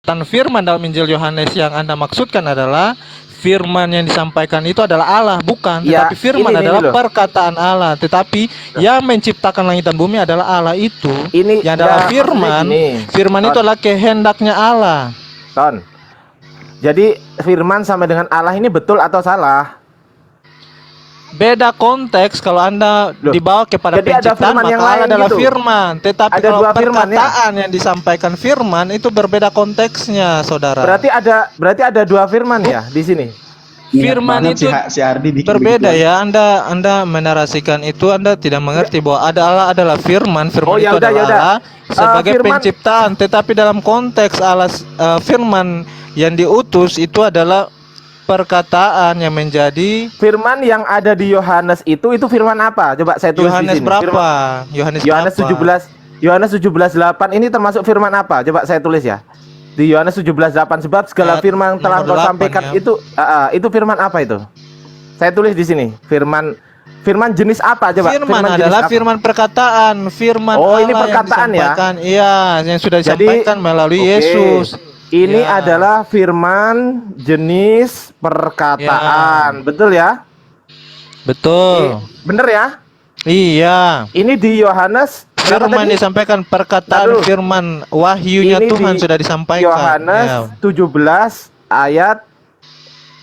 penciptaan firman dalam Injil Yohanes yang Anda maksudkan adalah firman yang disampaikan itu adalah Allah, bukan. Ya, Tetapi firman ini adalah loh. perkataan Allah. Tetapi yang menciptakan langit dan bumi adalah Allah itu. Ini yang adalah ya, firman. maksudnya gini, Firman itu Ton. adalah kehendaknya Allah. Ton. Jadi firman sama dengan Allah ini betul atau salah? Beda konteks kalau Anda Loh, dibawa kepada jadi ada penciptaan, firman maka yang Allah lain adalah gitu. firman. Tetapi Ada kalau dua firman, ya? perkataan yang disampaikan firman itu berbeda konteksnya, saudara. Berarti ada dua firman ya di sini. Firman Niat itu banget si Ardi bikin berbeda begitu. ya. Anda menarasikan itu, Anda tidak mengerti bahwa ada Allah adalah firman. Firman Oh, itu ya udah, adalah Allah sebagai firman- penciptaan. Tetapi dalam konteks Allah, firman yang diutus itu adalah perkataan yang menjadi. Firman yang ada di Yohanes itu firman apa? Coba saya tulis Yohanes di sini. berapa? Yohanes berapa? 17. Yohanes 17:8 ini termasuk firman apa? Coba saya tulis ya. Di Yohanes 17:8 sebab segala Ya, firman yang telah nomor kau 8 sampaikan ya. itu firman apa itu? Saya tulis di sini. Firman jenis apa coba? Firman jenis adalah apa? firman perkataan, firman Oh, ini Allah perkataan yang ya? disampaikan. Iya, yang sudah Jadi, disampaikan melalui oke. Yesus. Ini Ya. adalah firman jenis perkataan. Betul ya? Betul. Bener ya? Iya. Ini di Yohanes berapa Firman tadi? disampaikan, Ntar perkataan dulu. firman wahyunya Ini Tuhan di sudah disampaikan. Yohanes 17 ayat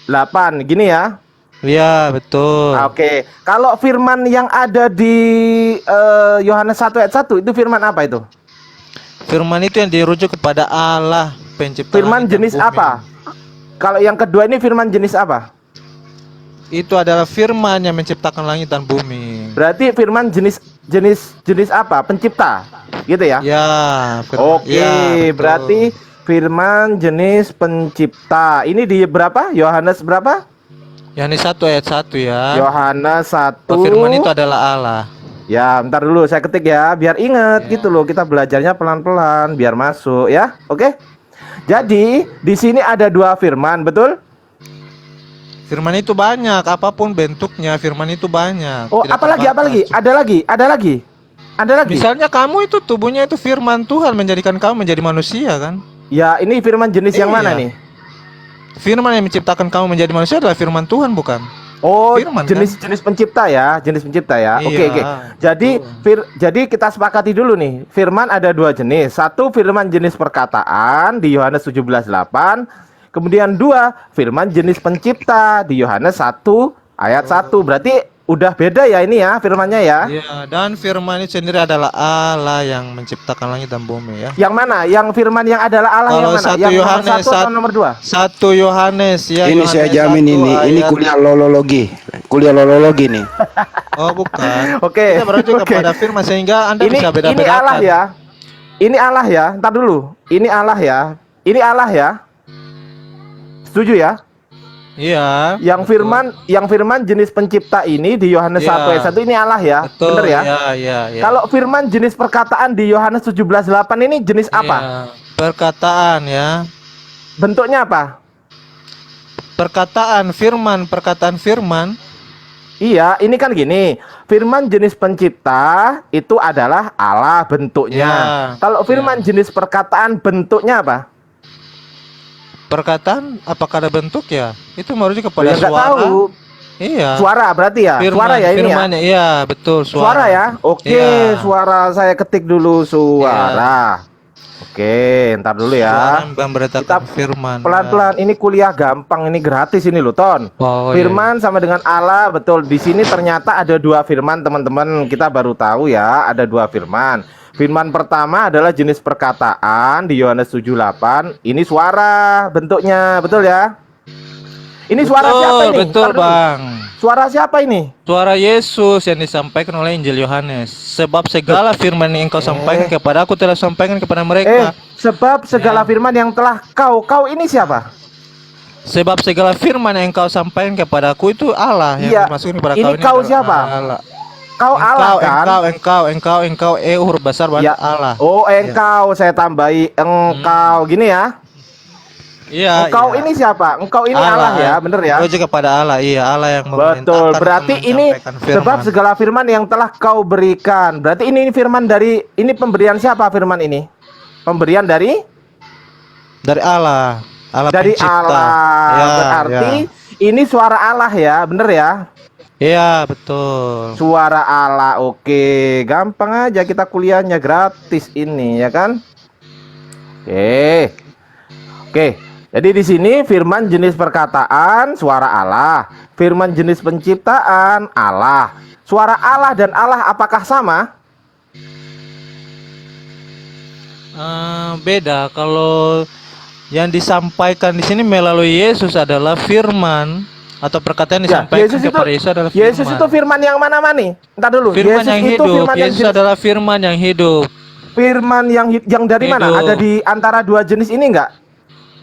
8 gini ya. Iya, betul. Oke. Kalau firman yang ada di Yohanes 1 ayat 1 itu firman apa itu? Firman itu yang dirujuk kepada Allah, pencipta. Firman langit dan jenis bumi. apa? Kalau yang kedua ini firman jenis apa? Itu adalah firman yang menciptakan langit dan bumi. Berarti firman jenis apa? Pencipta. Gitu ya? Ya, Oke, ya, betul. berarti firman jenis pencipta. Ini di berapa? Yohanes berapa? Yohanes 1 ayat 1 ya. Yohanes 1. Firman itu adalah Allah. Ya, bentar dulu saya ketik ya, biar inget Ya. gitu loh. Kita belajarnya pelan-pelan biar masuk ya. Oke. Jadi, di sini ada dua firman, betul? Firman itu banyak, apapun bentuknya, firman itu banyak. Oh, Tidak apalagi? terbatas. Ada lagi. Misalnya kamu itu tubuhnya itu firman Tuhan menjadikan kamu menjadi manusia kan? Ya, ini firman jenis yang Iya. mana nih? Firman yang menciptakan kamu menjadi manusia adalah firman Tuhan, bukan? Oh, Firman, jenis pencipta ya, jenis pencipta ya. Iya, Oke. Jadi kita sepakati dulu nih. Firman ada dua jenis. Satu firman jenis perkataan di Yohanes 17:8. Kemudian dua firman jenis pencipta di Yohanes 1 ayat 1. Berarti udah beda ya ini ya firmannya ya. Iya, dan firman itu sendiri adalah Allah yang menciptakan langit dan bumi ya. Yang mana? Yang firman yang adalah Allah yang Kalau mana? satu Yang nomor Yohanes 1 atau nomor 2? 1 Yohanes ya. Ini Yohanes saya jamin 1 ini ayat- kuliah lolologi nih. Oh, bukan. Oke. Kita merujuk Oke. kepada firman sehingga Anda Ini bisa beda-bedakan. ini Allah ya. Ini Allah ya. Ntar dulu. Ini Allah ya. Ini Allah ya. Setuju ya? Iya. Yang betul. firman jenis pencipta ini di Yohanes Iya. 1 ayat 1 ini Allah ya. Betul, Bener ya? Iya. Kalau firman jenis perkataan di Yohanes 17:8 ini jenis apa? Iya, perkataan ya. Bentuknya apa? Perkataan firman. Iya, ini kan gini. Firman jenis pencipta itu adalah Allah bentuknya. Ya, Kalau firman jenis perkataan bentuknya apa? Perkataan apakah ada bentuk ya? Itu merujuk kepada Ya nggak suara. tahu. Iya. Suara berarti ya? Suara ya ini ya? firmannya, iya, betul, Suara ya? Oke, Iya. suara saya ketik dulu suara. Oke, ntar dulu ya. Suara yang memberitakan Kita firman. Pelan-pelan, ini kuliah gampang, ini gratis ini loh, Ton. Oh, iya. Firman sama dengan Allah, betul. Di sini ternyata ada dua firman, teman-teman. Kita baru tahu ya, ada dua firman. Firman pertama adalah jenis perkataan di Yohanes 7:8. Ini suara bentuknya, betul ya? Ini suara siapa ini? Betul, Ntar dulu. Bang. Suara siapa ini? Suara Yesus yang disampaikan oleh Injil Yohanes. Sebab segala firman yang engkau sampaikan kepada aku telah sampaikan kepada mereka. Sebab segala firman yang telah kau ini siapa? Sebab segala firman yang engkau sampaikan kepada aku itu Allah yang Iya. dimaksudkan kepada Ini kau kau adalah siapa? Allah. Kau Allah kan? Engkau huruf besar banget Ya. Allah. Oh, engkau saya tambahi engkau gini ya. Iya. Engkau iya. ini siapa? Engkau ini Allah ya, bener ya? Merujuk kepada Allah, iya, Allah yang memerintahkan Betul. Berarti untuk ini menyampaikan firman. sebab segala firman yang telah kau berikan. Berarti ini firman dari ini pemberian siapa firman ini? Pemberian dari Dari Allah, Allah Dari pencipta. Allah. Ya, Berarti ini suara Allah ya, bener ya? ya, betul. Suara Allah. Oke, gampang aja kita kuliahnya, gratis ini ya kan? Oke. Oke. Jadi di sini firman jenis perkataan suara Allah, firman jenis penciptaan Allah. Suara Allah dan Allah apakah sama? Beda. Kalau yang disampaikan di sini melalui Yesus adalah firman atau perkataan yang Ya, disampaikan kepada Yesus adalah firman. Yesus itu firman yang mana nih? Entar dulu. Firman Yesus yang itu hidup. firman yang Yesus adalah firman yang hidup. firman yang dari mana? Hidup. Ada di antara dua jenis ini enggak?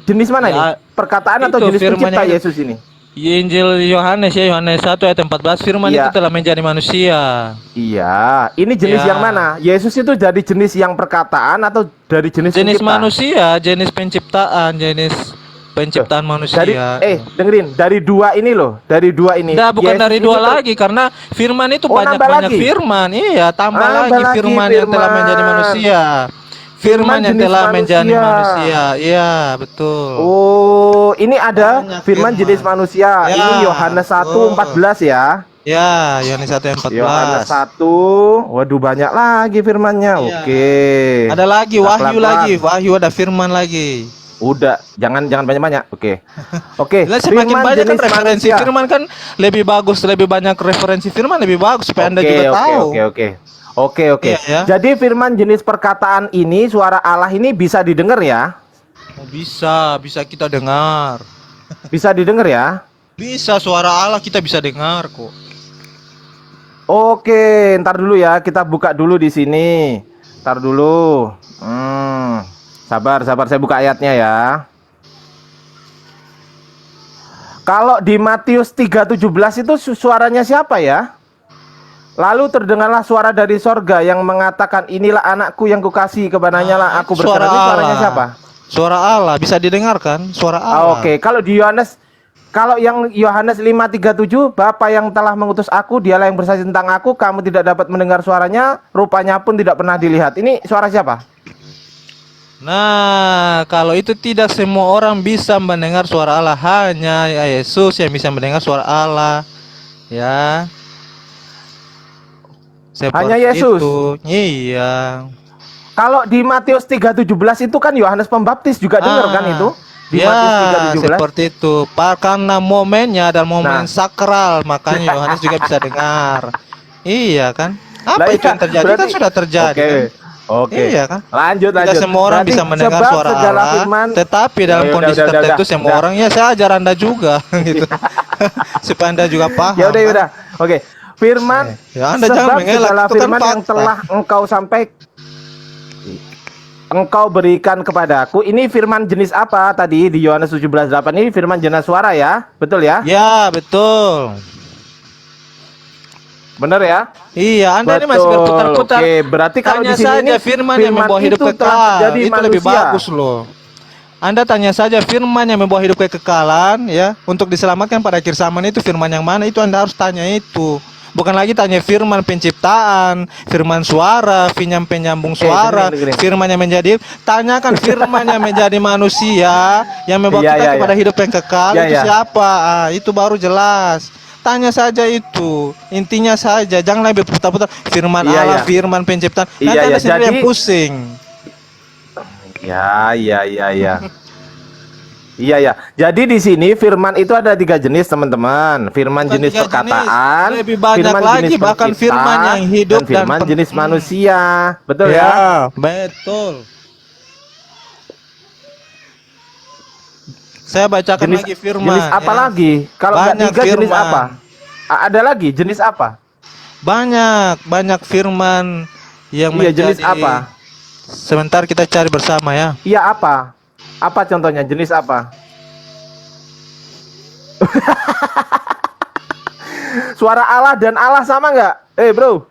Jenis mana Ya, nih? Perkataan atau itu jenis firman pencipta yang hidup. Yesus ini? Injil Yohanes ya, Yohanes 1 ayat 14, firman Iya. itu telah menjadi manusia. Iya, ini jenis Ya. yang mana? Yesus itu dari jenis yang perkataan atau dari jenis Jenis pencipta? manusia, jenis penciptaan, jenis penciptaan manusia. Dari dengerin, dari dua ini loh, dari dua ini. Nah, bukan Yesus dari itu dua lagi karena firman itu Oh, nambah banyak lagi? firman. Iya, tambah Nambah lagi lagi firman yang telah firman. menjadi manusia. Firman yang jenis telah menjadi manusia. manusia. Iya, betul. Oh, ini ada Banyak firman firman. jenis manusia. Ya, Ini Yohanes 1:14 ya. Ya, Yohanes 1 ayat 14. Yohanes 1. Waduh, banyak lagi firmannya. Iya. Oke. Ada lagi Kita Wahyu pelan-pelan. lagi, Wahyu ada firman lagi. Udah, jangan banyak-banyak. Oke. Oke, Lah, semakin firman banyak kan jenis referensi manusia. firman kan lebih bagus, lebih banyak referensi firman lebih bagus supaya Anda juga tahu. Oke. Iya, ya. Jadi firman jenis perkataan ini, suara Allah ini bisa didengar ya? Oh, bisa kita dengar. Bisa didengar ya? Bisa suara Allah kita bisa dengar kok. Oke, ntar dulu ya, kita buka dulu di sini. Ntar dulu. Sabar, saya buka ayatnya ya. Kalau di Matius 3:17 itu suaranya siapa ya? Lalu terdengarlah suara dari sorga yang mengatakan, inilah anakku yang kukasihi, kepadanya lah aku berkenan. Ini suaranya siapa? Suara Allah bisa didengarkan, suara Allah. Oke, kalau yang Yohanes 5:37, Bapa yang telah mengutus aku, dialah yang bersaksi tentang aku, kamu tidak dapat mendengar suaranya, rupanya pun tidak pernah dilihat. Ini suara siapa? Nah, kalau itu tidak semua orang bisa mendengar suara Allah, hanya Yesus yang bisa mendengar suara Allah. Ya. Seperti Hanya Yesus? itu. Iya. Kalau di Matius 3:17 itu kan Yohanes Pembaptis juga dengar kan itu? Di ya, Matius 3:17. seperti itu. Karena momennya dan momen Nah. sakral, makanya Yohanes juga bisa dengar. Iya kan? Apa Lah, itu iya, yang terjadi? berarti- Kan sudah terjadi. Oke. Kan? Oke. Iya kan? Lanjut. Tidak semua orang Berarti bisa mendengar sebab suara segala Allah, firman. tetapi dalam Ya, kondisi udah, tertentu semua udah. orang, ya saya ajar Anda juga gitu. Supaya Anda juga paham. Ya kan? udah. Oke. Firman Ya, Anda jangan sebab mengelak, segala itu kan firman yang fakta. telah engkau berikan kepadaku. Ini firman jenis apa tadi di Yohanes 17:8 ini firman jenis suara ya? Betul ya? Ya, betul. Benar ya? Iya, Anda ini masih berputar-putar. Oke, berarti kalau Tanya di sini saja ini firman yang membawa hidup itu telah kekal. menjadi Itu lebih manusia. bagus loh. Anda tanya saja firman yang membawa hidup kekekalan ya, untuk diselamatkan pada akhir zaman itu firman yang mana, itu Anda harus tanya itu. Bukan lagi tanya firman penciptaan, firman suara, penyambung suara, dengerin. firman yang menjadi, tanyakan firman yang menjadi manusia, yang membawa Iya, kita iya, kepada iya. hidup yang kekal, Iya, itu iya. siapa? Itu baru jelas. Tanya saja itu, intinya saja, janganlah berputar-putar firman Iya, Allah, iya. firman penciptaan. Iya, Nanti Anda iya. sendiri yang Jadi- pusing. Ya. Iya. Jadi di sini firman itu ada 3 jenis, teman-teman. Firman Bukan jenis 3 perkataan, jenis, lebih banyak firman lagi, jenis bahkan pencipta, firman yang hidup dan firman dan jenis manusia. Betul ya? Ya, betul. Saya bacakan lagi firman. jenis apa ya. lagi? Kalau nggak Banyak 3 jenis firman. apa? Ada lagi jenis apa? Banyak firman yang Iya, jenis menjadi- apa? Sebentar kita cari bersama ya. Iya, apa? Apa contohnya? Jenis apa? Suara Allah dan Allah sama nggak? Bro.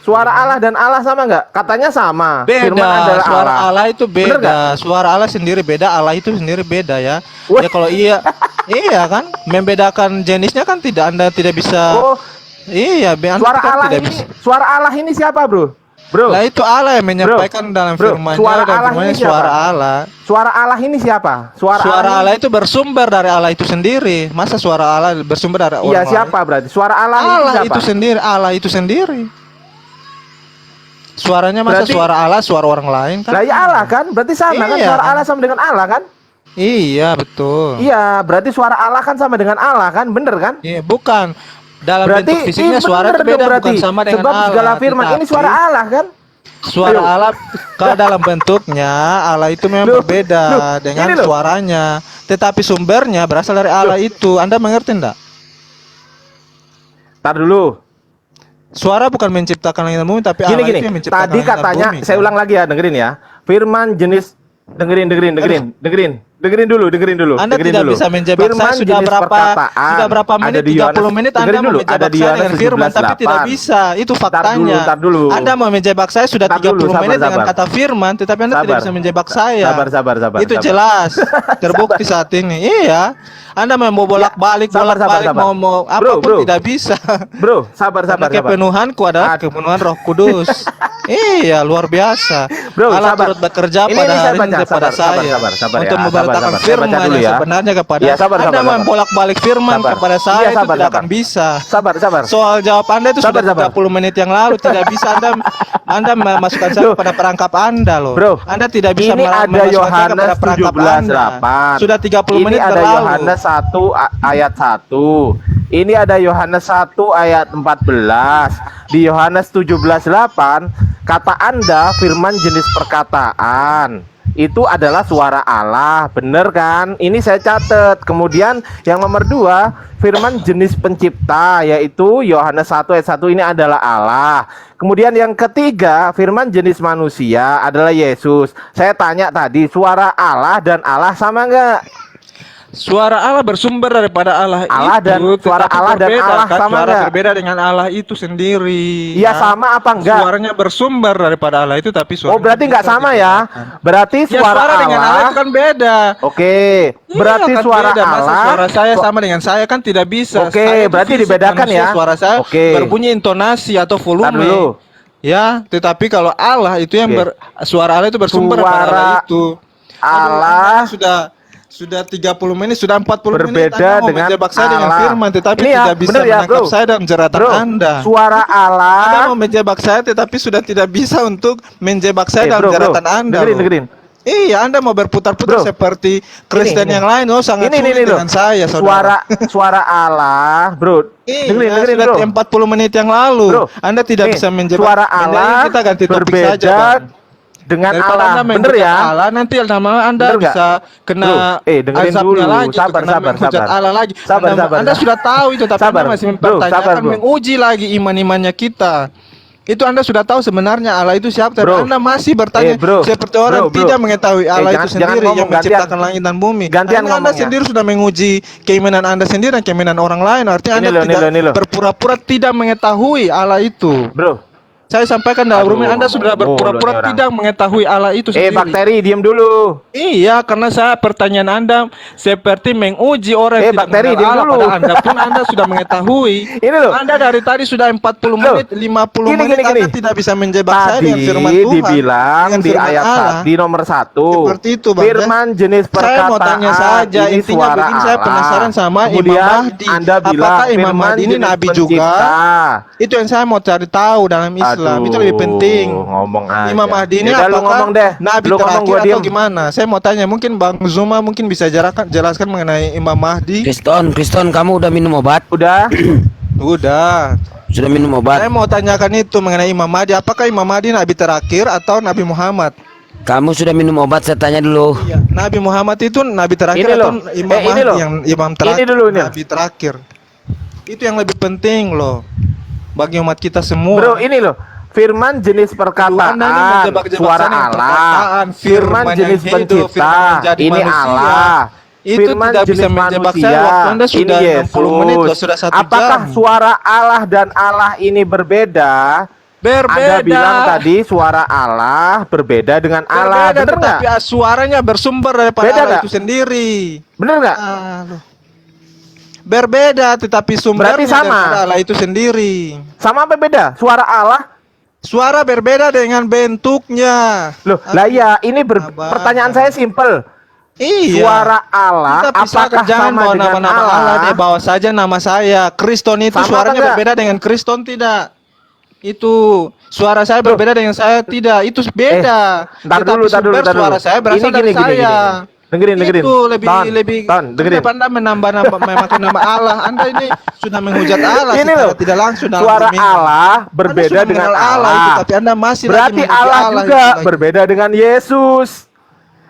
Suara Allah dan Allah sama nggak? Katanya sama. Firman Beda. adalah Suara Allah itu Bener beda. Suara Allah sendiri beda, Allah itu sendiri beda ya. Wah. Ya kalau iya, iya kan? Membedakan jenisnya kan Anda tidak bisa. Oh, Iya, Anda suara kan Allah tidak ini, bisa. suara Allah ini siapa, Bro? Bro. Lah itu Allah yang menyampaikan dalam Bro, firman-Nya, suara dan Allah firman-Nya ini siapa? suara Allah. Suara Allah ini siapa? Suara Allah itu bersumber dari Allah itu sendiri. Masa suara Allah bersumber dari orang Iya, lain? siapa berarti? Suara Allah, Allah siapa? itu sendiri, Allah itu sendiri. Suaranya masa Berarti- suara Allah, suara orang lain kan? Lah ya Allah kan? Berarti sama kan? Iya. Suara Allah sama dengan Allah kan? Iya, betul. Iya, berarti suara Allah kan sama dengan Allah kan? Bener kan? Iya, bukan. Dalam Berarti bentuk fisiknya iya, suara bener itu beda, dong berarti. bukan sama dengan Sebab Allah. segala firman ini tetapi suara Allah kan? Suara Ayo. Allah kalau dalam bentuknya Allah itu memang Loh, berbeda loh, dengan ini loh. suaranya, tetapi sumbernya berasal dari Allah itu. Anda mengerti enggak? Tar dulu. Suara bukan menciptakan langit dan bumi, tapi Allah Gini. itu yang menciptakan Tadi langit dan katanya, bumi, saya kan? ulang lagi ya, dengerin ya. Firman jenis dengerin dulu. Anda dengerin tidak dulu. bisa menjebak Firman saya sudah jenis berapa perkataan menit, ada di 30 Yohanes- menit Anda dengerin mau dulu, menjebak ada di saya Yohanes dengan firman, tapi 17:8. tidak bisa. Itu faktanya. Tar dulu. Anda mau menjebak saya sudah Tar 30 dulu, menit sabar. dengan kata firman, tetapi Anda tidak Sabar. bisa menjebak saya. Sabar. Itu sabar. jelas terbukti saat ini. Iya. Anda mau bolak-balik sabar. mau Bro, apapun bro. tidak bisa. Bro, sabar. Karena kepenuhanku adalah kepenuhan Roh Kudus. Iya, luar biasa. Bro, Allah sabar. turut bekerja Ini pada saya hari ini baca, kepada sabar, saya sabar untuk ya, memberitakan sabar. Saya firman baca dulu yang ya. sebenarnya kepada Iya, sabar. Anda membolak-balik firman Sabar. kepada saya Iya, itu sabar. tidak akan bisa. Sabar. Soal jawab Anda itu Sabar. sudah 30 menit yang lalu tidak bisa Anda memasukkan saya Loh. pada perangkap Anda loh. Bro, Anda tidak bisa ini ada memasukkan saya Yohanes kepada perangkap Anda. 17:8. Sudah 30 Ini menit ada berlalu. Yohanes 1 ayat 1. Ini ada Yohanes 1 ayat 14. Di Yohanes 17:8 kata Anda firman jenis perkataan. Itu adalah suara Allah, bener kan? Ini saya catat. Kemudian yang nomor 2, firman jenis pencipta, yaitu Yohanes 1 ayat 1 ini adalah Allah. Kemudian yang ketiga, firman jenis manusia adalah Yesus. Saya tanya tadi, suara Allah dan Allah sama enggak? Suara Allah bersumber daripada Allah, Allah itu, dan suara tetapi Allah dan berbeda, Allah kan? sama Suara nggak? berbeda dengan Allah itu sendiri. Iya, ya. sama apa enggak? Suaranya bersumber daripada Allah itu, tapi suara Oh, berarti enggak sama ya? Berarti Ya, suara suara dengan Allah Allah. itu kan beda. Oke, Iya, berarti kan suara beda. Masa Allah. suara saya sama dengan saya kan tidak bisa. Oke, Saya itu berarti fisik dibedakan manusia, ya. Suara saya Oke. berbunyi intonasi atau Tar volume. dulu. Ya, tetapi kalau Allah itu yang Oke. suara Allah itu bersumber daripada Suara Allah itu. Allah sudah 30 menit, sudah 40 menit berbeda Anda mau dengan menjebak saya dengan Allah. firman, tetapi Ini ya, tidak bisa bener ya, menangkap bro. saya dalam jeratan Bro, Anda. suara Anda Allah. mau menjebak saya tetapi sudah tidak bisa untuk menjebak saya dalam Bro, jeratan Anda. loh. Dengerin. Iya, Anda mau berputar-putar Bro, seperti Kristen ini. yang lain. Oh, sangat sulit loh. dengan saya, saudara. Suara Allah, bro. Iya, Dengerin, sudah bro. 40 menit yang lalu. Bro, Anda tidak nih, bisa menjebak. suara Mending Allah kita ganti topik berbeda saja, Bang. dengan Daripada Allah. Anda Bener menghujat ya? Allah, nanti nama Anda Bener nggak? bisa kena Bro, dengerin azabnya dulu. lagi, Sabar, kena menghujat sabar. Allah lagi. Sabar, Anda sabar. sudah tahu itu, tapi Sabar. Anda masih Bro, mempertanyakan, sabar, bro. menguji lagi iman-imannya kita. Itu Anda sudah tahu sebenarnya Allah itu siapa, tapi Bro. Anda masih bertanya Bro. seperti orang Bro. tidak mengetahui Allah itu jangan sendiri ngomong, yang menciptakan langit dan bumi. Gantian Anda ngomongnya. sendiri sudah menguji keimanan Anda sendiri dan keimanan orang lain. Artinya Ini Anda loh, tidak ini loh. berpura-pura tidak mengetahui Allah itu. Bro. Saya sampaikan dalam Aduh, rumah Anda sudah ngomong mulu berpura-pura nih orang. tidak mengetahui Allah itu sendiri. Bakteri, diam dulu. Iya, karena saya pertanyaan Anda seperti menguji orang yang tidak bakteri, mengenal diam Allah, dulu. padahal Anda pun Anda sudah mengetahui. Ini loh. Anda dari tadi sudah 40 Loh. menit, 50 Gini, menit gini, Anda gini. tidak bisa menjebak saya Tadi dengan firman Tuhan. dibilang dengan di firman ayat Allah. di nomor 1. Seperti itu, Bang. Firman jenis perkataan. Saya mau tanya saja, ini intinya suara begini, saya Allah. penasaran sama Kemudian Imam Mahdi. Anda bilang Apakah Imam firman Mahdi ini jenis nabi pencipta. juga? Itu yang saya mau cari tahu dalam Islam. Aduh, Itu lebih penting. ngomong aja. Imam Mahdi ini Yaudah, lu apakah ngomong deh. nabi Lu ngomong, terakhir gua atau diem. gimana? Saya mau tanya, mungkin Bang Zuma mungkin bisa jelaskan mengenai Imam Mahdi. Kriston, kamu udah minum obat? Udah. Udah. Sudah minum obat? Saya mau tanyakan itu mengenai Imam Mahdi. Apakah Imam Mahdi nabi terakhir atau Nabi Muhammad? Kamu sudah minum obat? Saya tanya dulu. Iya. Nabi Muhammad itu nabi terakhir Ini atau loh. Imam Ini Mahdi loh. yang imam terakhir? Ini dulu, nih. Nabi terakhir. Itu yang lebih penting loh bagi umat kita semua. Bro, ini loh. Firman jenis perkataan, Anda ini menjebak-jebak suara saya dengan Allah, perkataan, firman yang jenis hidup, pencipta, firman yang jadi ini manusia. Allah. Itu Firman tidak jenis bisa menjebak manusia, saya. Waktu Anda sudah ini 60 menit, Yesus. sudah 1 Apakah jam. suara Allah dan Allah ini berbeda? Anda bilang tadi suara Allah berbeda dengan Allah, Berbeda, bener nggak? tetapi suaranya bersumber daripada Beda Allah nggak? itu sendiri. Bener nggak? Loh. Berbeda, tetapi sumbernya Berarti sama. daripada Allah itu sendiri. Sama apa beda? Suara Allah Suara berbeda dengan bentuknya. Loh, lah ya, ini Abang. pertanyaan saya simpel. Iya. Suara Allah Kita pisahkan, apakah jangan sama bawa dengan nama-nama Allah, dia bawa saja nama saya. Kriston itu Sama suaranya apa enggak? berbeda dengan Kriston tidak. Itu suara saya berbeda dengan saya tidak. Itu beda. Ntar Tetapi dulu, sumber suara saya berasal dari saya. Dengerin. Itu lebih Ton, dengerin. kenapa Anda menambah memakai nama Allah? Anda ini sudah menghujat Allah Ini secara loh, tidak langsung dalam suara bumi. Allah Anda berbeda sudah dengan mengenal Allah Allah. itu, tapi Anda masih lagi Berarti mengikuti Allah itu juga lagi. berbeda dengan Yesus.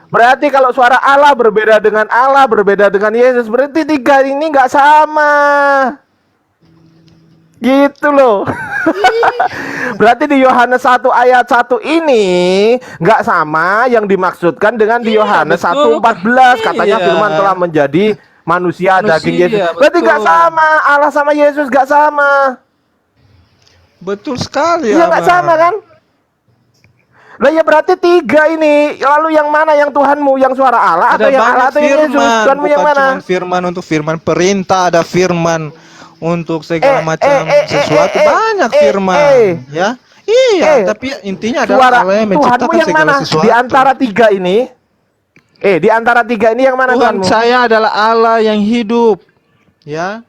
Berarti kalau suara Allah berbeda dengan Allah, berbeda dengan Yesus, berarti tiga ini nggak sama. Gitu loh. Berarti di Yohanes 1 ayat 1 ini nggak sama yang dimaksudkan dengan di Yohanes betul. 1:14 katanya Iya. firman telah menjadi manusia daging Yesus. Manusia, Berarti nggak betul. sama, Allah sama Yesus nggak sama. Betul sekali Iya nggak Abang. sama kan? Lah ya berarti tiga ini. Lalu yang mana yang Tuhanmu, yang suara Allah atau Ada yang Allah banyak atau yang Yesus? firman, Tuhanmu yang bukan mana? cuma firman untuk firman perintah, ada firman untuk segala macam sesuatu, banyak firman, ya. Iya, tapi intinya adalah Suara Allah yang Tuhanmu menciptakan yang segala mana? sesuatu. Di antara tiga ini? Di antara tiga ini yang mana Tuhan Tuhanmu? saya adalah Allah yang hidup, ya.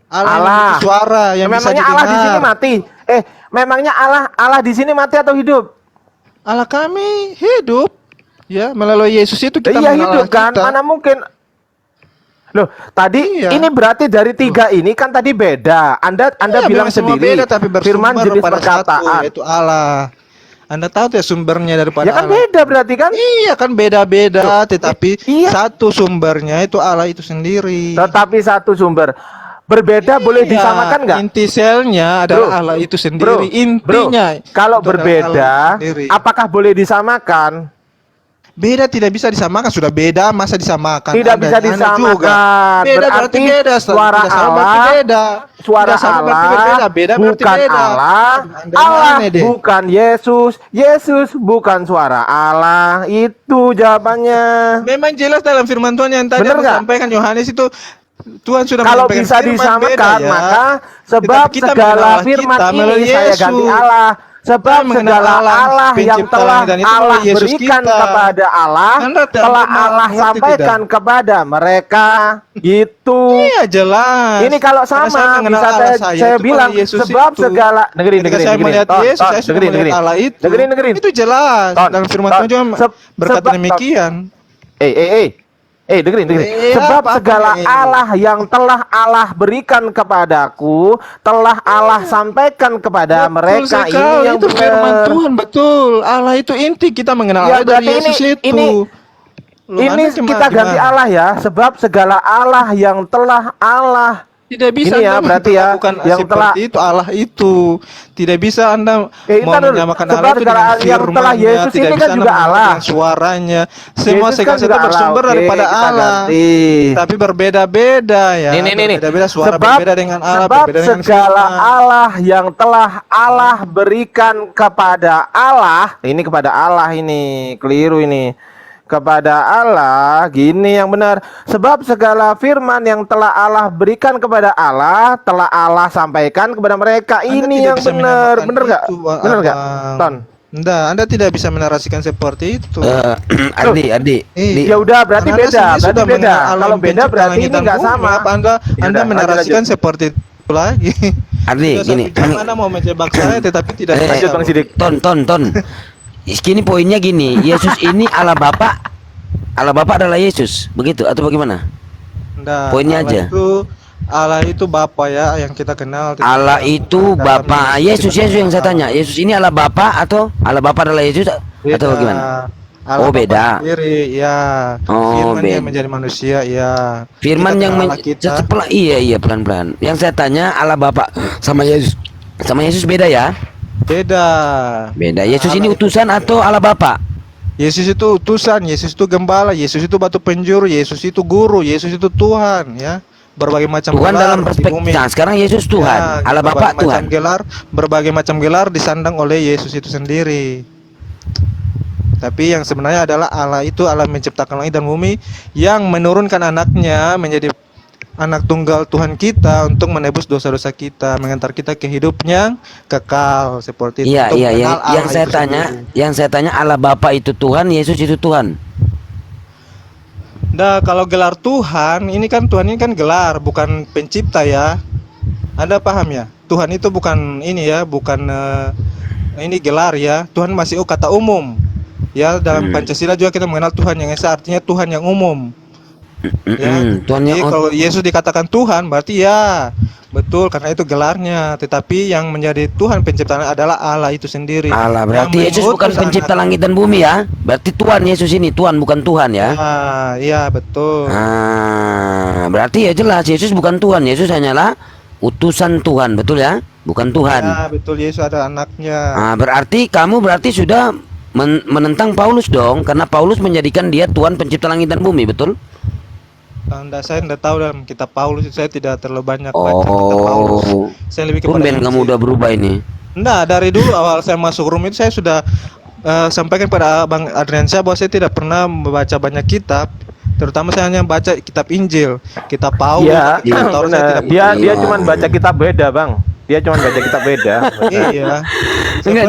Allah, yang memiliki suara yang bisa Memangnya didengar. Allah di sini mati? Memangnya Allah di sini mati atau hidup? Allah kami hidup, ya, melalui Yesus itu kita Iya mengenal hidup Allah kan? kita. Mana mungkin? Loh, tadi Iya. ini berarti dari tiga ini kan tadi beda. Anda Iya, bilang memang semua sendiri beda, tapi firman bersumber jenis pada satu, perkataan. yaitu Allah. Anda tahu ya sumbernya daripada Ya kan Allah. beda berarti kan? Iya kan beda-beda, tetapi iya. satu sumbernya itu Allah itu sendiri. Tetapi satu sumber. Berbeda boleh Iya, disamakan nggak? Inti selnya adalah Allah itu sendiri. Intinya. Kalau itu adalah Allah berbeda, sendiri. apakah boleh disamakan? Beda tidak bisa disamakan, sudah beda masa disamakan. Tidak Anda- bisa Anda disamakan. juga. Beda berarti Berarti beda. suara Tidak sama berarti Allah, beda. Suara Tidak sama berarti Allah berbeda. Beda berarti bukan beda. Allah, Anda Allah aneh deh. bukan Yesus, Yesus bukan suara Allah. Itu jawabannya. Memang jelas dalam firman Tuhan yang tadi Bener aku nggak? sampaikan Yohanes itu Tuhan sudah Kalau menyampaikan bisa firman, disamakan, beda ya. maka sebab Tetapi kita segala mengenal firman kita melalui ini saya ganti Yesus. Allah. Sebab Kita mengenal segala Allah, Allah yang pencipta telah langit dan itu Allah melalui Yesus berikan kita. kepada Allah, Anda tidak telah pernah Allah mengerti sampaikan kepada mereka. Gitu. Iya jelas. Ini kalau Karena saya sama mengenal bisa Allah saya itu bilang pada Yesus sebab itu. segala dengerin Ketika saya melihat Yesus, saya sudah melihat Allah itu. dengerin. Itu jelas. Ton, Dalam firman ton. Tuhan juga berkata Sebab- demikian. Dengerin. Sebab apa segala ini? Allah yang telah Allah berikan kepadaku, telah Allah sampaikan kepada mereka. Betul sekali, Ini yang itu firman benar. Tuhan, betul. Allah itu inti, kita mengenal Ya, Allah dari berarti Yesus itu. Loh, Ini Anda cuma kita ganti gimana? Allah ya, sebab segala Allah yang telah Allah. Tidak bisa Ini ya, Anda berarti ya, memperlakukan yang seperti telah- itu Allah itu. Tidak bisa Anda mau Ntar dulu. menyamakan Sebab Allah itu segala dengan yang telah firman-Nya, Yesus tidak ini bisa kan Anda juga menyamakan Allah. dengan suaranya. Semua Yesus segala kan sesuatu juga Allah. bersumber Oke, daripada kita Allah. ganti. Tapi berbeda-beda ya. Nih. Berbeda-beda suara Sebab, berbeda dengan Allah, sebab berbeda dengan segala firman. Allah yang telah Allah berikan kepada Allah, ini kepada Allah ini, keliru ini. Kepada Allah, gini yang benar. Sebab segala firman yang telah Allah berikan kepada Allah, telah Allah sampaikan kepada mereka. Anda Ini tidak yang bisa benar. menyamakan Benar nggak? itu, Benar nggak? Abang. Ton. Enggak, Anda tidak bisa menarasikan seperti itu. Ardi. Iya. Ya udah, berarti Karena Anda beda, sendiri berarti sudah beda. mengenal alam Kalau beda pencipta berarti langit ini dan nggak bumi. sama. Apa Anda Ya Anda udah, menarasikan lanjut. seperti itu lagi. Ardi, Sudah gini. satu jam Anda mau menjebak saya tetapi tidak bisa. Lanjut Bang Sidik. Ton. Ini poinnya gini, Yesus ini Allah Bapa. Allah Bapa adalah Yesus, begitu atau bagaimana? Nggak, Poinnya aja. Allah itu Bapa ya yang kita kenal. Allah itu Bapa. Yesus yang saya tanya. Yesus ini Allah Bapa atau Allah Bapa adalah Yesus atau bagaimana? Allah Oh, beda. Bapa sendiri, ya. Oh, Firman beda. yang menjadi manusia, ya. Firman Kita yang kenal Allah kita. setelah iya pelan-pelan. Yang saya tanya Allah Bapa sama Yesus beda ya? Beda. Beda. Yesus Allah ini itu utusan atau Allah Bapa? Yesus itu utusan, Yesus itu gembala, Yesus itu batu penjuru, Yesus itu guru, Yesus itu Tuhan, ya. Berbagai macam Tuhan gelar dalam di perspektif. bumi. Nah, sekarang Yesus Tuhan, Ya, Allah berbagai Bapa macam Tuhan. gelar, berbagai macam gelar disandang oleh Yesus itu sendiri. Tapi yang sebenarnya adalah Allah itu Allah menciptakan langit dan bumi yang menurunkan anaknya menjadi anak tunggal Tuhan kita untuk menebus dosa-dosa kita, mengantar kita ke hidup yang kekal seperti itu. Iya, Untuk iya, mengenal yang Allah saya itu tanya, sendiri. yang saya tanya Allah Bapa itu Tuhan, Yesus itu Tuhan. Nah, kalau gelar Tuhan, ini kan Tuhan ini kan gelar, bukan pencipta ya. Anda paham ya? Tuhan itu bukan ini ya, bukan ini gelar ya. Tuhan masih kata umum. Ya, dalam Pancasila juga kita mengenal Tuhan yang esa, artinya Tuhan yang umum. Ya, Tuhan jadi yang kalau Yesus dikatakan Tuhan, berarti ya betul karena itu gelarnya. Tetapi yang menjadi Tuhan penciptaan adalah Allah itu sendiri. Allah, Yang berarti Yesus bukan mengutus pencipta anak- langit dan bumi ya. Berarti Tuhan Yesus ini Tuhan bukan Tuhan ya. Iya betul. Berarti ya jelas Yesus bukan Tuhan, Yesus hanyalah utusan Tuhan, betul ya? Bukan Tuhan. Ya betul, Yesus ada anaknya. Berarti kamu sudah menentang Paulus dong, karena Paulus menjadikan dia Tuhan pencipta langit dan bumi, betul? Saya tidak tahu dalam kitab Paulus, saya tidak terlalu banyak baca kitab Paulus. Saya lebih kepada Tumben kamu Injil. udah berubah ini. Enggak, dari dulu awal saya masuk room itu saya sudah sampaikan pada Bang Adriansyah bahwa saya tidak pernah membaca banyak kitab. Terutama saya hanya baca kitab Injil, kitab Paulus, Iya, kitab Taurat saya benar. tidak Dia Iya. cuma baca kitab beda, Bang. Dia cuma baca kitab beda. Iya. Enggak,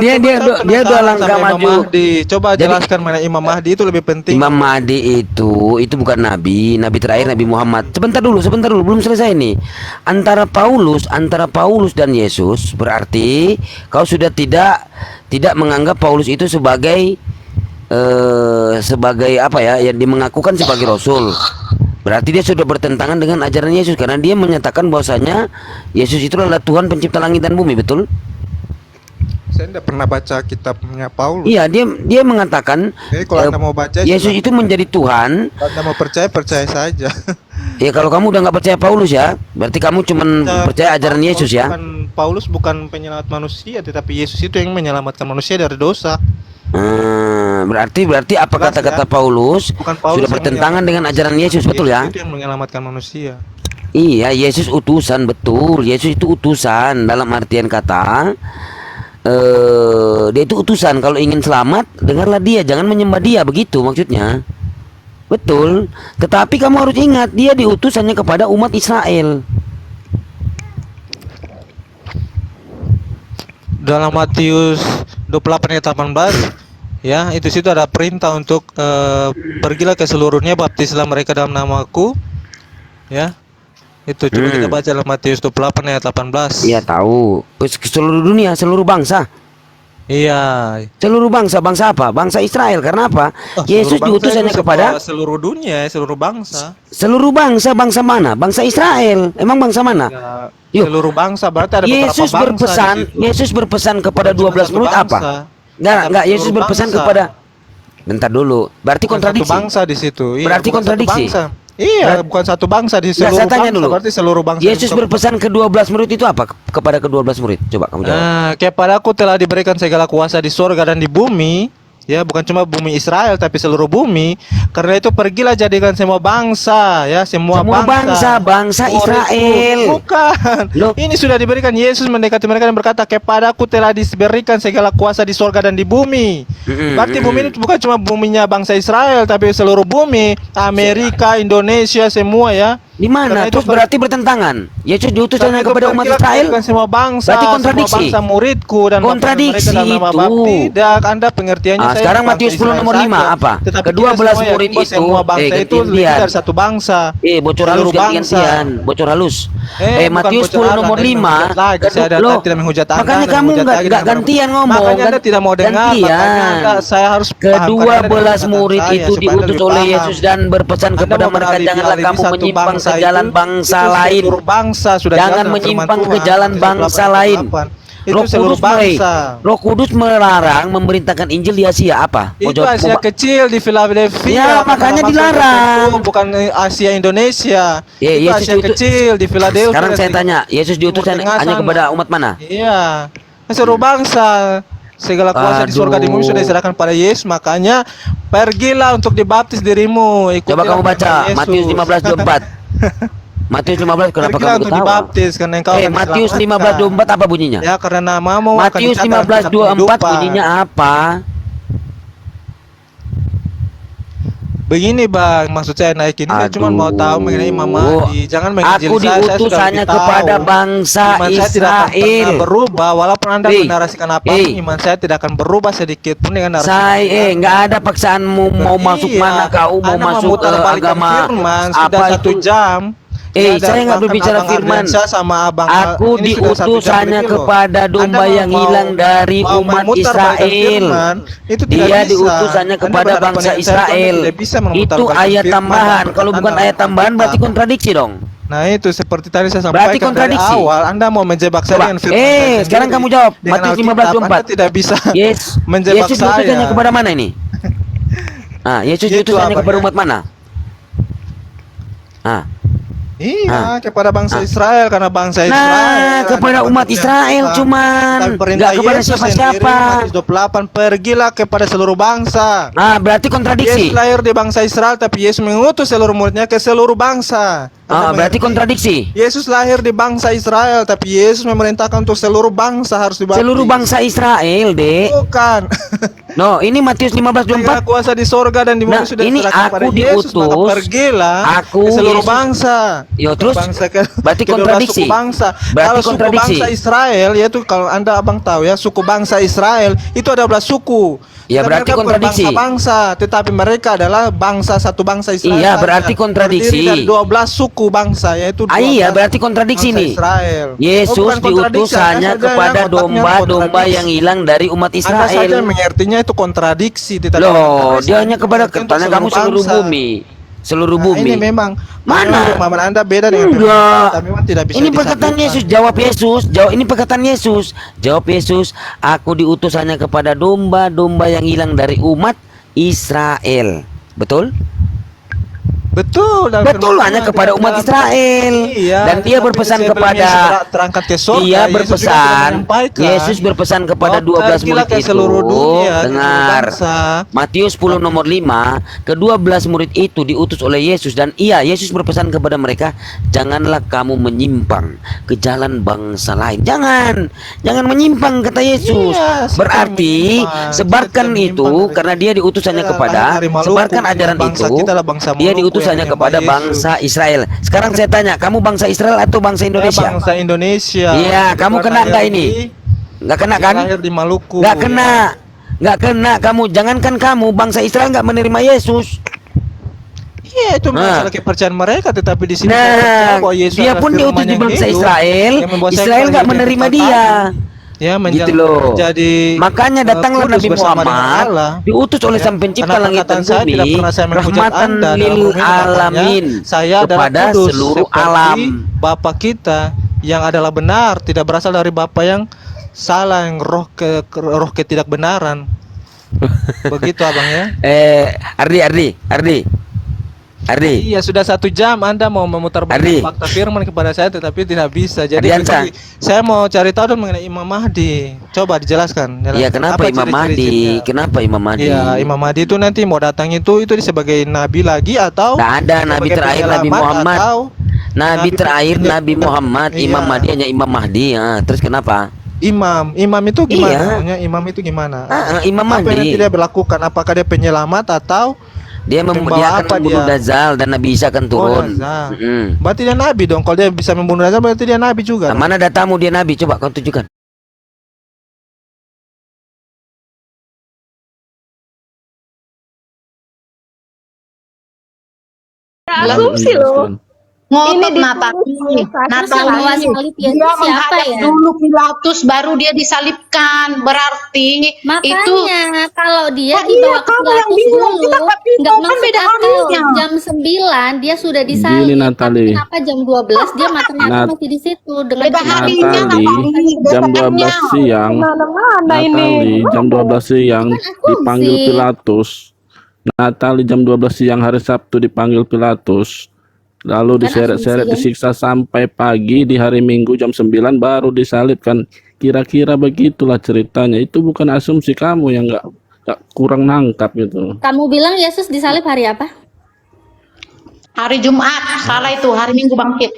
dia udah langkah Imam maju. Mahdi. Coba Jadi- jelaskan mana Imam Mahdi itu lebih penting. Imam Mahdi itu bukan nabi terakhir Nabi Muhammad. Sebentar dulu, belum selesai nih. Antara Paulus dan Yesus berarti kau sudah tidak menganggap Paulus itu sebagai apa ya, yang dimengakukan sebagai rasul. Berarti dia sudah bertentangan dengan ajaran Yesus karena dia menyatakan bahwasanya Yesus itu adalah Tuhan pencipta langit dan bumi, betul? Saya tidak pernah baca kitabnya Paulus. Iya, dia mengatakan Jadi kalau Anda mau baca Yesus silahkan. itu menjadi Tuhan. Kalau Anda mau percaya saja. Ya kalau kamu udah nggak percaya Paulus ya, berarti kamu cuman percaya ajaran Yesus ya. Paulus bukan penyelamat manusia, tetapi Yesus itu yang menyelamatkan manusia dari dosa. Berarti apa Jelas kata-kata ya? Paulus Bukan Paulus sudah yang bertentangan dengan ajaran Yesus, betul ya? Itu yang menyelamatkan manusia. Iya, Yesus utusan, betul. Yesus itu utusan dalam artian kata dia itu utusan. Kalau ingin selamat, dengarlah dia, jangan menyembah dia, begitu maksudnya. Betul. Tetapi kamu harus ingat, dia diutus hanya kepada umat Israel. Dalam Matius 28 ayat 18 ya, itu situ ada perintah untuk pergilah ke seluruhnya, baptislah mereka dalam namaku. Ya. Itu coba kita baca dalam Matius 28 ayat 18. Iya tahu. Ke seluruh dunia, seluruh bangsa. Iya. Seluruh bangsa, bangsa apa? Bangsa Israel. Karena apa? Oh, Yesus seluruh diutus bangsa hanya itu kepada seluruh dunia, seluruh bangsa. seluruh bangsa. Bangsa mana? Bangsa Israel. Emang bangsa mana? Ya, Yuk. seluruh bangsa berarti ada Yesus beberapa bangsa di situ. Yesus berpesan kepada Bukan cuma 12 satu murid bangsa. apa? Enggak, Ada Yesus seluruh berpesan bangsa. kepada. Bentar dulu. Berarti Bukan kontradiksi. satu bangsa di situ. Iya, Berarti bukan satu kontradiksi. bangsa. Iya, bukan satu bangsa di Nah, seluruh saya tanya bangsa. dulu. Berarti seluruh bangsa. Yesus berpesan ke 12 murid itu apa? Kepada ke-12 murid. Coba kamu jawab. Kepadaku telah diberikan segala kuasa di sorga dan di bumi. Ya, bukan cuma bumi Israel tapi seluruh bumi. Karena itu pergilah jadikan semua bangsa, ya, semua bangsa Murid-murid. Israel. Bukan. Loh. Ini sudah diberikan. Yesus mendekati mereka dan berkata, "Kepadaku telah diberikan segala kuasa di sorga dan di bumi." Berarti bumi ini bukan cuma buminya bangsa Israel tapi seluruh bumi, Amerika, Indonesia, semua ya. Di mana? Karena itu Terus berarti bertentangan. Yesus diutus hanya Karena itu kepada umat pergilah Israel. jadikan semua bangsa, Berarti kontradiksi. semua bangsa muridku dan Kontradiksi mereka dalam nama itu. Bapa. Tidak, Anda pengertiannya saya Sekarang bangsa Matius 10 nomor Israel 5 saja. apa? Tetapi Kedua kita belas semua murid yakin bahwa itu, semua bangsa itu lebih gantian. dari satu bangsa. Bocor halus Seluruh bangsa. gantian, bocor halus. Bukan Matius bocor 10 halus, nomor Anda 5. menghujat lagi. Saya Loh, tidak menghujat Anda, makanya Anda kamu menghujat lagi nggak dengan gantian ngomong. Makanya Anda tidak mau dengar. Makanya Gantian. saya harus pahamkan Kedua Anda dengan belas perkataan murid saya, itu supaya Anda diutus lebih oleh paham. Yesus dan berpesan Anda kepada mau mereka, beralibi-alibi janganlah kamu satu menyimpang bangsa ke jalan itu bangsa seluruh lain. bangsa sudah Jangan jelas dalam menyimpang firman ke Tuhan, jalan Matius bangsa 28. lain. Itu seluruh bangsa. Roh Kudus melarang memerintahkan Injil di Asia apa? Mau Itu Asia kecil di Philadelphia. Ya, makanya Maksud dilarang. tertentu, bukan Asia Indonesia. Ya, Itu Yesus Asia diutus- kecil di Philadelphia. Sekarang saya tanya, Yesus diutus Timur Tengah hanya sana. kepada umat mana? Iya, seluruh bangsa. Segala kuasa di surga di bumi sudah diserahkan pada Yesus. Makanya pergilah untuk dibaptis dirimu. Coba kamu baca Matius 15:24. Matius 15, kenapa Pergilah kamu untuk ketawa? dibaptis karena engkau akan Matius diselamatkan. 15:24 apa bunyinya? Ya, karena namamu akan Matius dicatat dalam kitab 15:24 kehidupan. bunyinya apa? Begini bang, maksud saya naik ini saya cuma mau tahu mengenai Imam Aduh. Mahdi. Jangan Aku menginjil saya diutus sudah hanya lebih tahu. kepada bangsa Iman saya tidak akan pernah Israel. berubah walaupun anda Hei, menarasikan apa hei. iman saya tidak akan berubah sedikit pun dengan narasi. Saya nggak ada paksaanmu mau masuk Iya, mana kau mau Anda masuk memutarbalikkan agama firman apa sudah 1 itu? jam. Ya, Saya nggak bahkan berbicara Abang firman. Ardiansyah sama Abang Aku ini sudah 1 diutus jam hanya lebih loh. kepada domba Anda yang hilang dari mau umat memutarbalikkan Israel. firman, itu tidak Dia bisa. diutus hanya Anda kepada berhadapan bangsa dengan saya, Anda Israel. tidak bisa Itu memutarbalikkan ayat firman tambahan. dan Kalau perkataan bukan dalam ayat tambahan berarti Alkitab. kontradiksi dong. Nah itu seperti tadi saya Berarti sampaikan dari kontradiksi. awal, Anda mau menjebak saya Coba. dengan firman saya sendiri. Sekarang kamu jawab. Dengan Matius Alkitab, 15:24. Anda tidak bisa Yes. menjebak Yesus diutus saya. hanya kepada mana ini? Yesus Itu diutus hanya kepada abangnya. umat mana? Iya, kepada bangsa Israel karena bangsa Israel. Nah, kepada adalah umat perintah Israel Tuhan. cuman, Tapi perintah nggak kepada Yesus siapa-siapa. sendiri, Matius 28, pergilah kepada seluruh bangsa. Berarti kontradiksi. Yesus lahir di bangsa Israel, tapi Yesus mengutus seluruh muridnya ke seluruh bangsa. Anda Berarti mengerti? kontradiksi. Yesus lahir di bangsa Israel, tapi Yesus memerintahkan untuk seluruh bangsa harus dibaptis. Seluruh bangsa Israel, Dek. Bukan. No, ini Matius Segala 15:24. kuasa di sorga dan di bumi Nah, sudah ini diserahkan aku pada Yesus, maka diutus. pergilah Aku, ke seluruh Yesus. bangsa. Yo, terus? kedua Berarti belas kontradiksi. suku bangsa. Berarti Kalau suku kontradiksi. bangsa Israel, yaitu kalau anda abang tahu ya, suku bangsa Israel itu ada 12 suku. Ya, Dan berarti mereka bukan kontradiksi. Bangsa-bangsa, tetapi mereka adalah satu bangsa Israel. Iya, saja. berarti kontradiksi. Terdiri dari 12 suku bangsa, yaitu 12 Iya, berarti kontradiksi bangsa nih. Israel. Yesus bukan kontradiksi, diutus hanya Anda saja kepada yang otaknya domba-domba kontradiksi. yang hilang dari umat Anda saja Israel. mengertinya itu kontradiksi, tetapi Loh, kontradiksi dia hanya kepada untuk katanya kamu seluruh bangsa. bumi. Seluruh Nah, bumi. ini memang Mana? pemahaman Anda beda dengan Enggak. firman, tapi memang tidak bisa Ini perkataan disatukan. Yesus, jawab Yesus. Ini perkataan Yesus. Jawab Yesus, aku diutus hanya kepada domba-domba yang hilang dari umat Israel. Betul? Betul, dalam Betul, firman hanya Tuhan, kepada dalam- umat Israel. Iya, Dan dia tetapi berpesan sebelum kepada Yesus terangkat ke surga, Dia Yesus juga sudah berpesan menyampaikan, Yesus berpesan kepada bahwa 12 pergilah murid ke itu. seluruh dunia, ke Dengar. seluruh bangsa. Matius 10 nomor 5, ke-12 murid itu diutus oleh Yesus dan Yesus berpesan kepada mereka, janganlah kamu menyimpang ke jalan bangsa lain. Jangan menyimpang, kata Yesus. Iya, siapa Berarti menyimpang? sebarkan Siapa itu menyimpang karena dia diutus hanya Iya, kepada dari Maluku, sebarkan ajaran bangsa itu. kita adalah bangsa Dia Maluku diutus yang hanya menyembah kepada Yesus. bangsa Israel. Sekarang saya tanya, kamu bangsa Israel atau bangsa Indonesia? Bangsa Indonesia. Iya, kamu Bukan kena lahir nggak ini? di- Nggak kena dia kan? lahir di Maluku. Nggak kena. Nggak kena kamu. Jangankan kamu, bangsa Israel nggak menerima Yesus. Iya, itu masalah kepercayaan mereka, tetapi di sini saya Nah, percaya bahwa Yesus dia adalah pun diutus firman di yang bangsa hidup, Israel. yang membuat saya Israel nggak hidup yang menerima kekal dia. tadi. Ya, Gitu loh. menjadi Makanya datanglah kudus Nabi bersama dengan Muhammad Allah. diutus oleh Ya, Sang Pencipta karena langit dan perkataan saya tidak bumi, pernah saya menghujat rahmatan Anda dalam lil rumah, makanya alamin, saya adalah kepada kudus seluruh seperti alam. Bapa kita yang adalah benar, tidak berasal dari Bapa yang salah, yang roh ketidakbenaran. Begitu abang ya. Ardi. Iya, sudah 1 jam Anda mau memutar Ardi. fakta firman kepada saya, tetapi tidak bisa. Jadi Ardiansa. begini, saya mau cari tahu dulu mengenai Imam Mahdi. Coba dijelaskan. Iya, kenapa Apa Imam Mahdi? ciri-ciri-cirinya? Kenapa Imam Mahdi? Iya, Imam Mahdi itu nanti mau datang itu sebagai nabi lagi atau Nggak ada nabi sebagai terakhir Nabi penyelamat Muhammad. atau Nabi terakhir penyelamat? Nabi Muhammad, Imam Iya. Mahdi hanya Imam Mahdi. Terus kenapa? Imam itu gimana? Iya. Maksudnya imam itu gimana? Imam Apa yang Mahdi. nanti dia berlakukan? Apakah dia penyelamat atau Dia membawa akan apa membunuh dia? Dajjal dan Nabi Isa akan turun. Dajjal. Mm-mm. Berarti dia nabi dong. Kalau dia bisa membunuh Dajjal berarti dia nabi juga. Nah, dong. mana datamu dia Nabi? Coba kau tunjukkan. Asumsi loh. Ngotot Ini Natali. Terus yang bawa salib Dia Yesus siapa menghadap ya? dulu Pilatus baru dia disalibkan. Berarti itu Makanya kalau dia Kok dibawa iya, ke kamu yang Pilatus bingung? dulu, Kita nggak bingung, nggak kan masuk beda akal. harinya. Jam 9 dia sudah Gini, disalib. Tapi Natali. kenapa jam 12 dia ternyata Nat- masih di situ dengan beda kenapa harinya Natali, Natali. jam Beda 12 harinya. siang, Mana ini? Natali, jam 12 siang Kan asumsi. dipanggil Pilatus. Natali jam 12 siang hari Sabtu dipanggil Pilatus. Lalu Kan diseret-seret, asumsi, disiksa sampai pagi di hari Minggu jam 9 baru disalibkan. Kira-kira begitulah ceritanya. Itu bukan asumsi kamu yang nggak kurang nangkap gitu. Kamu bilang Yesus disalib hari apa? Hari Jumat. Salah itu. Hari Minggu bangkit.